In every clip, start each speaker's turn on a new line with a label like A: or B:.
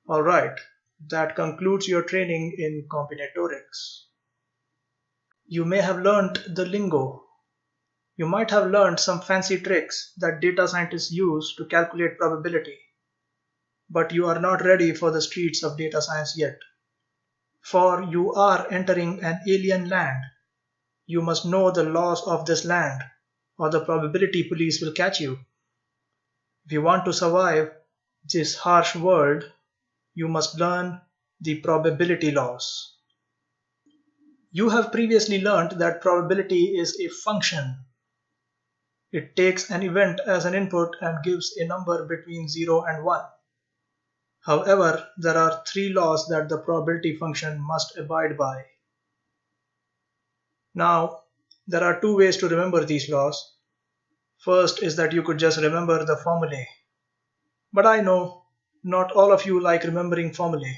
A: Alright, that concludes your training in combinatorics. You may have learnt the lingo. You might have learned some fancy tricks that data scientists use to calculate probability. But you are not ready for the streets of data science yet. For you are entering an alien land. You must know the laws of this land, or the probability police will catch you. If you want to survive this harsh world, you must learn the probability laws. You have previously learned that probability is a function. It takes an event as an input and gives a number between 0 and 1. However, there are 3 laws that the probability function must abide by. Now, there are 2 ways to remember these laws. First is that you could just remember the formulae. But I know not all of you like remembering formulae.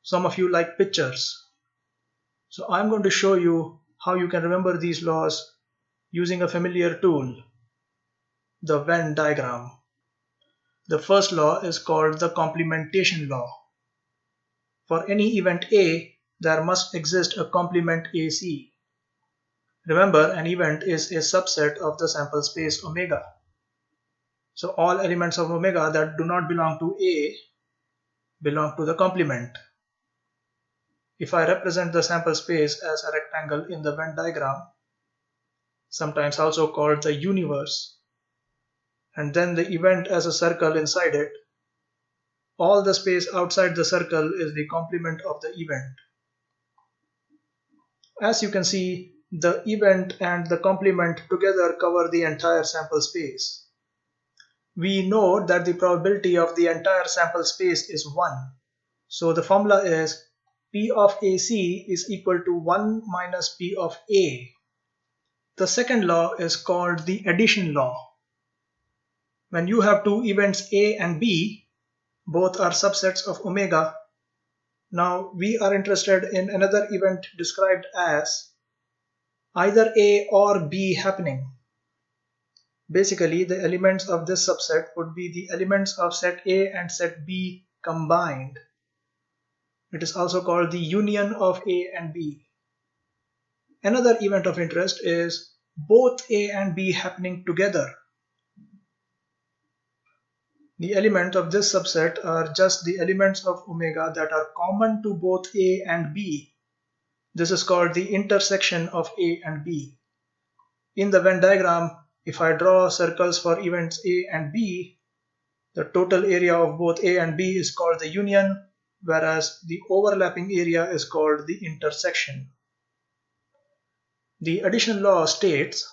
A: Some of you like pictures. So I'm going to show you how you can remember these laws using a familiar tool, the Venn diagram. The first law is called the Complementation Law. For any event A, there must exist a complement AC. Remember, an event is a subset of the sample space omega. So all elements of omega that do not belong to A belong to the complement. If I represent the sample space as a rectangle in the Venn diagram, sometimes also called the universe, and then the event as a circle inside it, all the space outside the circle is the complement of the event. As you can see, the event and the complement together cover the entire sample space. We know that the probability of the entire sample space is 1. So the formula is P of AC is equal to 1 minus P of A. The second law is called the addition law. When you have 2 events A and B, both are subsets of omega. Now we are interested in another event described as either A or B happening. Basically, the elements of this subset would be the elements of set A and set B combined. It is also called the union of A and B. Another event of interest is both A and B happening together. The elements of this subset are just the elements of omega that are common to both A and B. This is called the intersection of A and B. In the Venn diagram, if I draw circles for events A and B, the total area of both A and B is called the union, whereas the overlapping area is called the intersection. The addition law states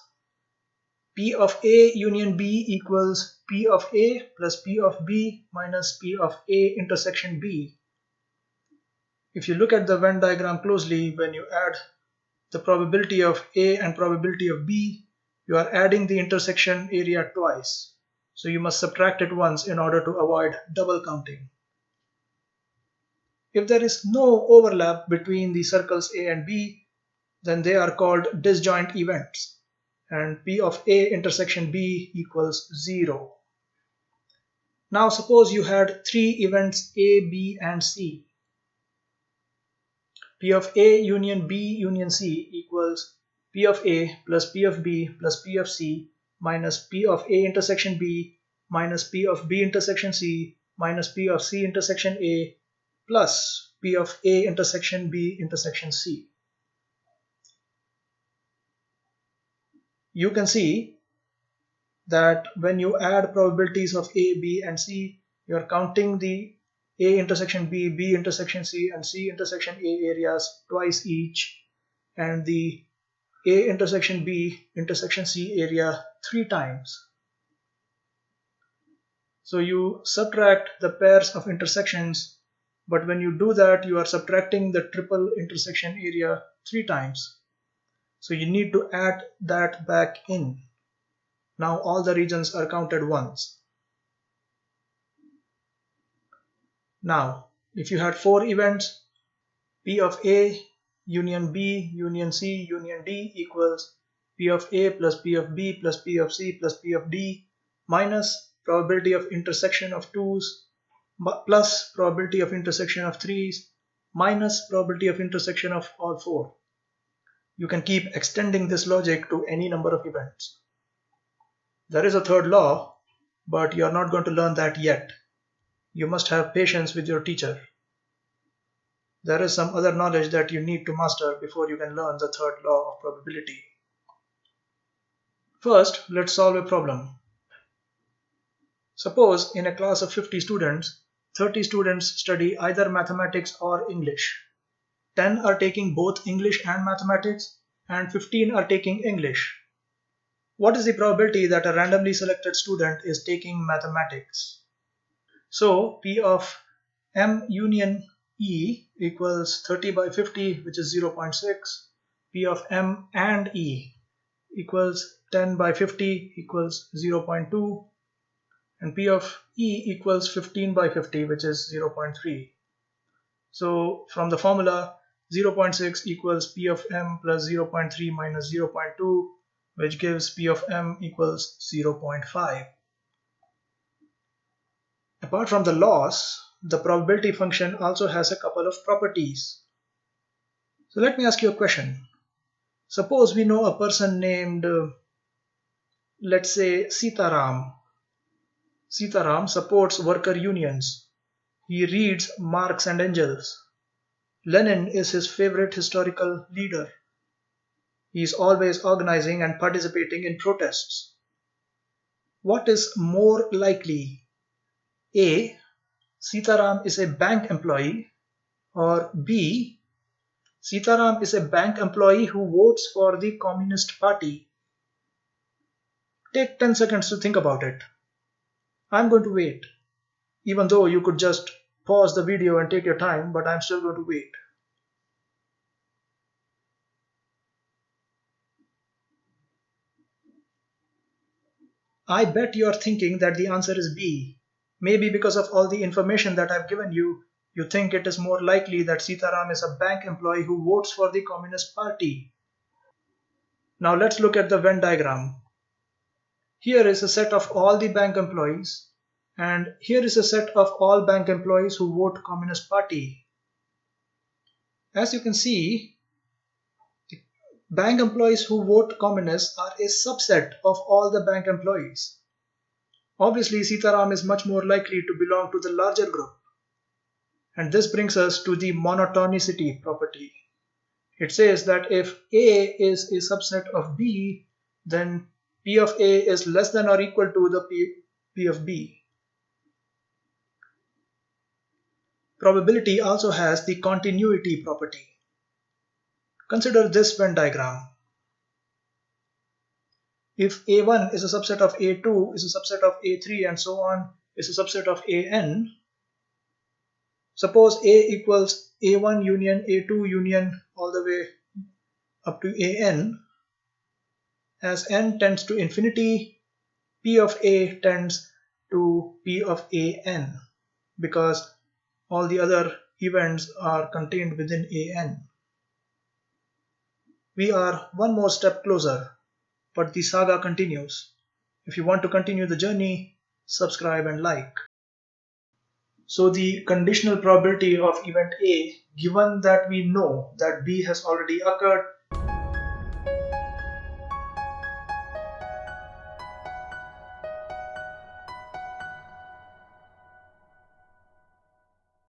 A: P of A union B equals P of A plus P of B minus P of A intersection B. If you look at the Venn diagram closely, when you add the probability of A and probability of B, you are adding the intersection area twice. So you must subtract it once in order to avoid double counting. If there is no overlap between the circles A and B, then they are called disjoint events, and P of A intersection B equals 0. Now suppose you had 3 events A, B, and C. P of A union B union C equals P of A plus P of B plus P of C minus P of A intersection B minus P of B intersection C minus P of C intersection A plus P of A intersection B intersection C. You can see that when you add probabilities of A, B, and C, you are counting the A intersection B, B intersection C, and C intersection A areas twice each, and the A intersection B intersection C area 3 times. So you subtract the pairs of intersections, but when you do that, you are subtracting the triple intersection area 3 times. So you need to add that back in. Now all the regions are counted once. Now, if you had 4 events, P of A union B union C union D equals P of A plus P of B plus P of C plus P of D minus probability of intersection of 2's plus probability of intersection of 3's minus probability of intersection of all 4. You can keep extending this logic to any number of events. There is a third law, but you are not going to learn that yet. You must have patience with your teacher. There is some other knowledge that you need to master before you can learn the third law of probability. First, let's solve a problem. Suppose in a class of 50 students, 30 students study either mathematics or English. 10 are taking both English and mathematics, and 15 are taking English. What is the probability that a randomly selected student is taking mathematics? So P of M union E equals 30 by 50, which is 0.6. P of M and E equals 10 by 50 equals 0.2. And P of E equals 15 by 50, which is 0.3. So from the formula, 0.6 equals P of M plus 0.3 minus 0.2, which gives P of M equals 0.5. Apart from the laws, the probability function also has a couple of properties. So let me ask you a question. Suppose we know a person named, let's say, Sitaram. Sitaram supports worker unions. He reads Marx and Engels. Lenin is his favorite historical leader. He is always organizing and participating in protests. What is more likely? A. Sitaram is a bank employee, or B. Sitaram is a bank employee who votes for the Communist Party. Take 10 seconds to think about it. I'm going to wait. Even though you could just pause the video and take your time, but I'm still going to wait. I bet you're thinking that the answer is B. Maybe because of all the information that I've given you, you think it is more likely that Sitaram is a bank employee who votes for the Communist Party. Now let's look at the Venn diagram. Here is a set of all the bank employees, and here is a set of all bank employees who vote Communist Party. As you can see, bank employees who vote Communist are a subset of all the bank employees. Obviously, Sitaram is much more likely to belong to the larger group. And this brings us to the monotonicity property. It says that if A is a subset of B, then P of A is less than or equal to the P of B. Probability also has the continuity property. Consider this Venn diagram. If A1 is a subset of A2, is a subset of A3, and so on, is a subset of AN, suppose A equals A1 union A2 union all the way up to AN. As n tends to infinity, P of A tends to P of AN because all the other events are contained within AN. We are one more step closer, but the saga continues. If you want to continue the journey, subscribe and like. So the conditional probability of event A, given that we know that B has already occurred